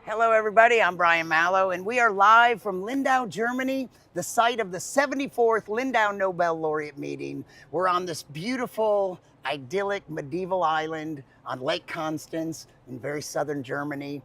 Hello, everybody. I'm Brian Malow, and we are live from Lindau, Germany, the site of the 74th Lindau Nobel Laureate Meeting. We're on this beautiful, idyllic medieval island on Lake Constance in very southern Germany.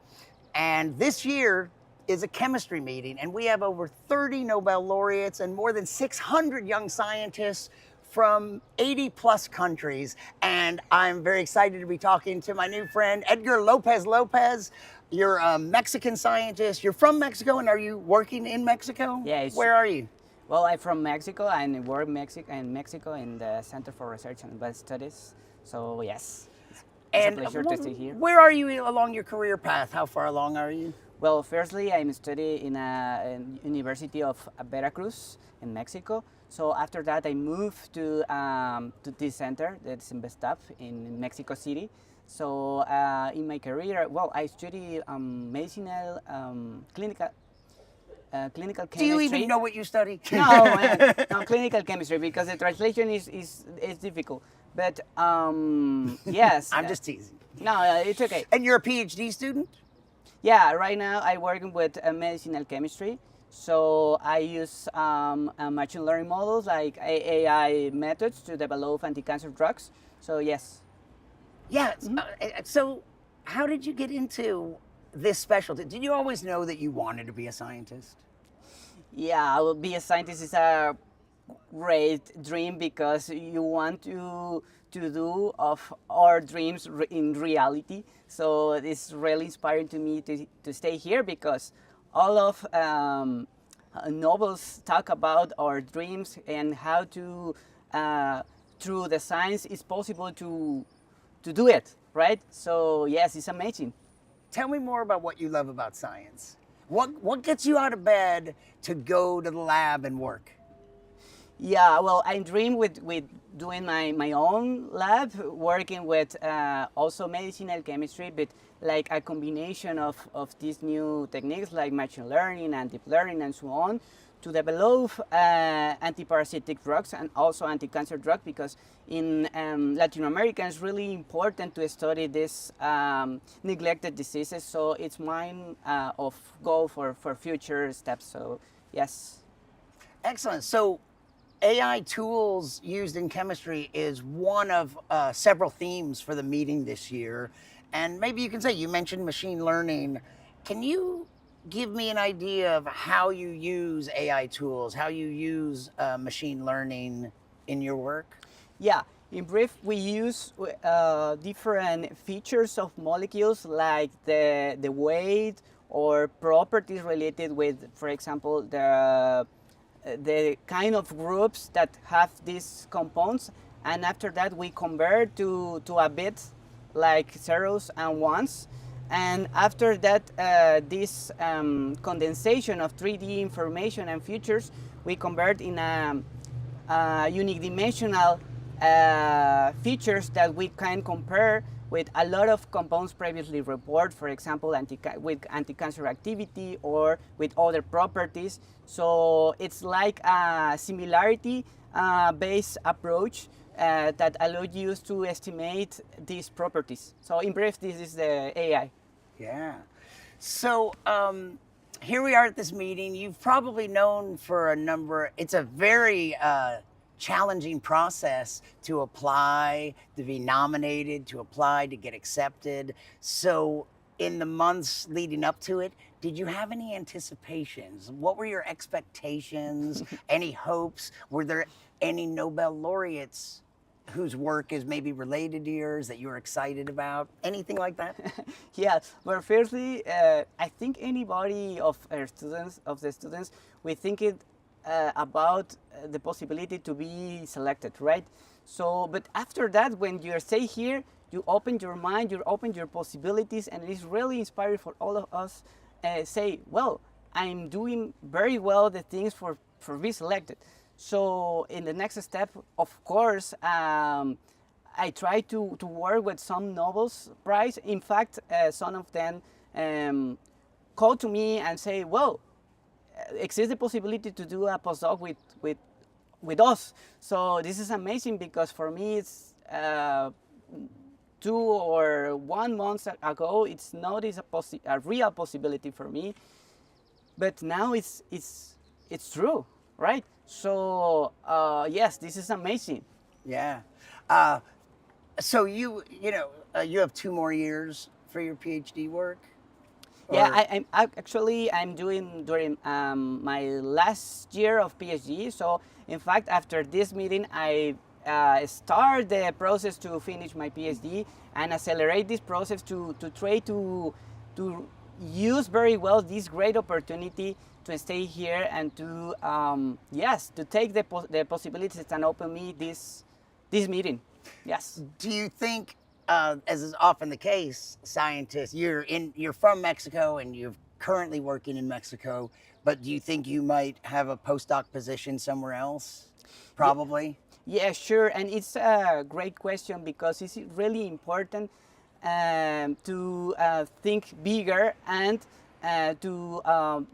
And this year is a chemistry meeting, and we have over 30 Nobel laureates and more than 600 young scientists from 80 plus countries. And I'm very excited to be talking to my new friend, Edgar Lopez-Lopez. You're a Mexican scientist. You're from Mexico, and are you working in Mexico? Yeah. Where are you? Well, I'm from Mexico and work in Mexico in the Center for Research and Advanced Studies. So yes, it's a pleasure to stay here. Where are you along your career path? How far along are you? Well, firstly, I'm studying in a University of Veracruz in Mexico. So after that, I moved to this center, that's CINVESTAV in Mexico City. So in my career, well, I study medicinal clinical chemistry. Do you even know what you study? No, clinical chemistry, because the translation is difficult. But yes. I'm just teasing. No, it's okay. And you're a PhD student? Yeah, right now I'm working with medicinal chemistry. So I use machine learning models like AI methods to develop anti-cancer drugs. So yes. Yeah. So how did you get into this specialty? Did you always know that you wanted to be a scientist? Yeah, I will be a scientist is a great dream because you want to do of our dreams in reality. So it's really inspiring to me to stay here because all of novels talk about our dreams and how to through the science it's possible to do it, right? So yes, it's amazing. Tell me more about what you love about science. What gets you out of bed to go to the lab and work? Yeah, well, I dream with doing my own lab, working with also medicinal chemistry, but like a combination of these new techniques like machine learning and deep learning and so on to develop antiparasitic drugs and also anti-cancer drugs, because in Latin America it's really important to study these neglected diseases. So it's mine of goal for future steps. So yes. Excellent. So AI tools used in chemistry is one of several themes for the meeting this year. And maybe you can say, you mentioned machine learning. Can you give me an idea of how you use AI tools, how you use machine learning in your work? Yeah, in brief, we use different features of molecules like the weight or properties related with, for example, the kind of groups that have these compounds, and after that we convert to a bit like zeros and ones, and after that this condensation of 3D information and features we convert in a unique dimensional features that we can compare with a lot of compounds previously reported, for example, with anti-cancer activity or with other properties. So it's like a similarity based approach that allows you to estimate these properties. So in brief, this is the AI. Yeah. So here we are at this meeting. You've probably known for a number, it's a very challenging process to apply, to be nominated, to apply, to get accepted. So in the months leading up to it, did you have any anticipations? What were your expectations? Any hopes? Were there any Nobel laureates whose work is maybe related to yours that you're excited about? Anything like that? Yeah, well, firstly, I think anybody of the students, we think it about the possibility to be selected, right? So, but after that, when you stay here, you open your mind, you open your possibilities, and it is really inspiring for all of us. Say, well, I'm doing very well the things for being selected. So in the next step, of course, I try to work with some Nobel Prize. In fact, some of them call to me and say, well, exists the possibility to do a postdoc with us. So this is amazing because for me it's 2 or 1 month ago, it's not a real possibility for me. But now it's true, right? So yes, this is amazing. Yeah. So you you have 2 more years for your PhD work? Yeah, Or I'm doing during my last year of PhD. So in fact, after this meeting, I start the process to finish my PhD and accelerate this process to try to use very well this great opportunity to stay here and to yes, to take the possibilities that open me this meeting. Yes. do you think, as is often the case, scientists, you're from Mexico and you're currently working in Mexico, but do you think you might have a postdoc position somewhere else? Probably. Yeah, sure. And it's a great question because it's really important to think bigger and to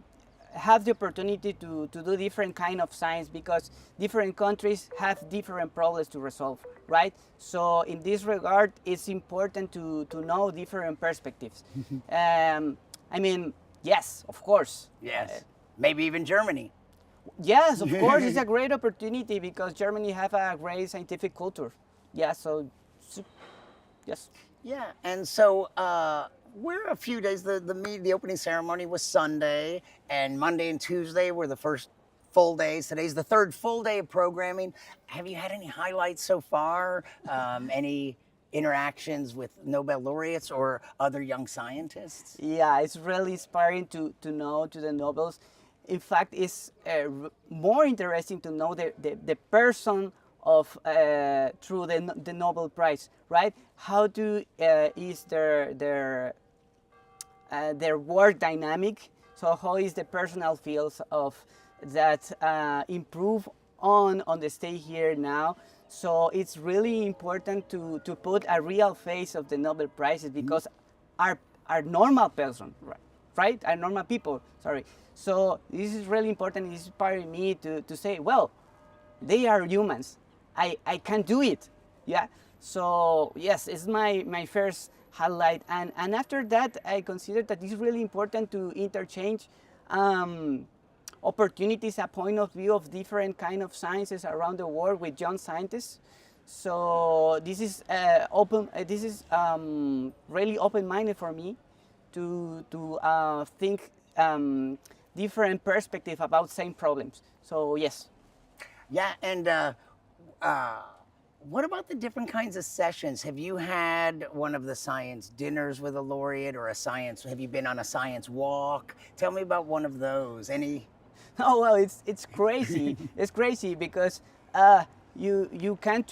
have the opportunity to do different kind of science because different countries have different problems to resolve, right? So in this regard, it's important to know different perspectives. I mean, yes, of course. Yes. Maybe even Germany. Yes, of course, it's a great opportunity because Germany have a great scientific culture. Yeah, yes. Yeah, and so we're a few days. The opening ceremony was Sunday, and Monday and Tuesday were the first full days. Today's the third full day of programming. Have you had any highlights so far? Any interactions with Nobel laureates or other young scientists? Yeah, it's really inspiring to know to the Nobels. In fact, it's more interesting to know the person of through the Nobel Prize, right? How is their work dynamic? So how is the personal fields of that improve on the stay here now? So it's really important to put a real face of the Nobel Prizes because are normal person, right? Are normal people. Sorry. So this is really important. It's inspiring me to say, well, they are humans. I can do it. Yeah. So yes, it's my first highlight. And after that, I consider that it's really important to interchange opportunities, a point of view of different kind of sciences around the world with young scientists. So this is open. This is really open-minded for me to think different perspective about same problems. So yes. Yeah, and what about the different kinds of sessions? Have you had one of the science dinners with a laureate or have you been on a science walk? Tell me about one of those. Any? Oh well, it's crazy. It's crazy because you can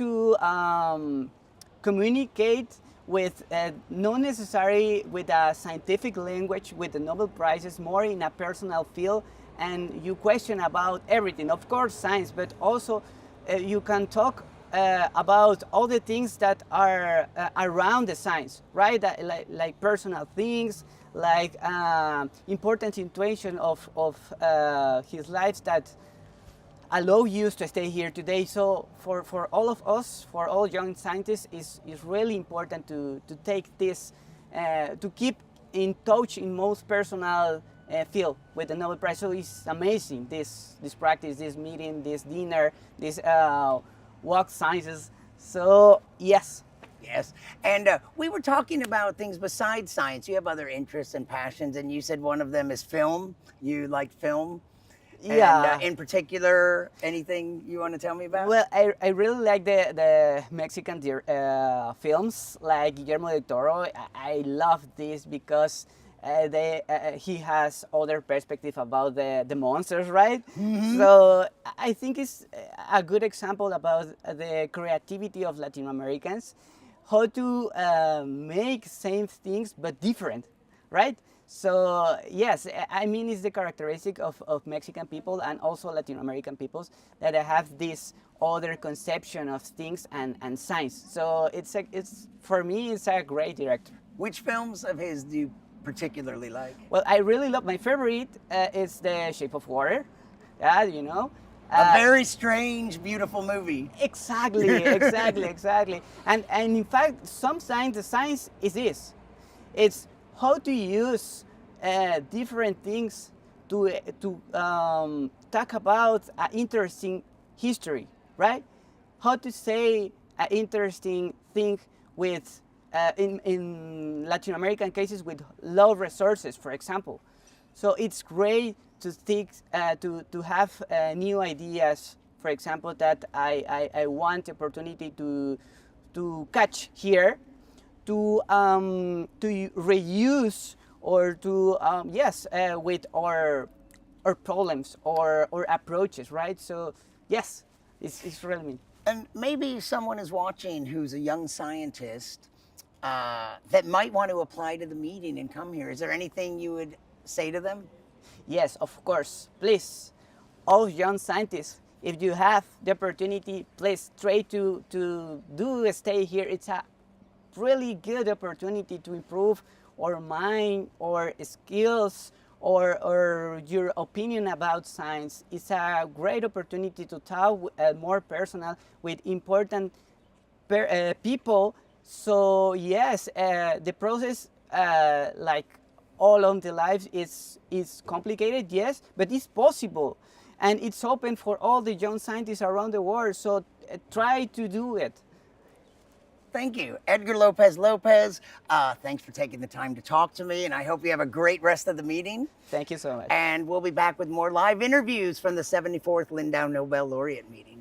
communicate with not necessarily with a scientific language with the Nobel Prizes, more in a personal field, and you question about everything. Of course, science, but also you can talk about all the things that are around the science, right? Like personal things, like important situation of his life that allow you to stay here today. So for all of us, for all young scientists, is really important to take this, to keep in touch in most personal field with the Nobel Prize. So it's amazing, this practice, this meeting, this dinner, this walk sciences. So yes. Yes. And we were talking about things besides science. You have other interests and passions, and you said one of them is film. You like film. Yeah. And in particular, anything you want to tell me about? Well, I really like the Mexican films like Guillermo del Toro. I love this because he has other perspective about the monsters, right? Mm-hmm. So I think it's a good example about the creativity of Latin Americans, how to make same things but different, right? So yes, I mean it's the characteristic of Mexican people and also Latin American peoples that have this other conception of things and science. So it's for me it's a great director. Which films of his do you particularly like? Well, I really love, my favorite is The Shape of Water. Yeah, you know. A very strange, beautiful movie. Exactly, exactly. And in fact, some science, the science is this. It's how to use different things to talk about an interesting history, right? How to say an interesting thing with in Latin American cases with low resources, for example. So it's great to think to have new ideas. For example, that I want the opportunity to catch here to reuse or to yes with our problems or approaches, right? So yes, it's relevant. And maybe someone is watching who's a young scientist that might want to apply to the meeting and come here. Is there anything you would say to them? Yes, of course. Please, all young scientists, if you have the opportunity, please try to do stay here. It's a really good opportunity to improve our mind, our skills, or your opinion about science. It's a great opportunity to talk more personal with important people. So yes, the process like all of the lives is complicated, yes, but it's possible, and it's open for all the young scientists around the world. So try to do it. Thank you. Edgar Lopez-Lopez, thanks for taking the time to talk to me, and I hope you have a great rest of the meeting. Thank you so much. And we'll be back with more live interviews from the 74th Lindau Nobel Laureate Meeting.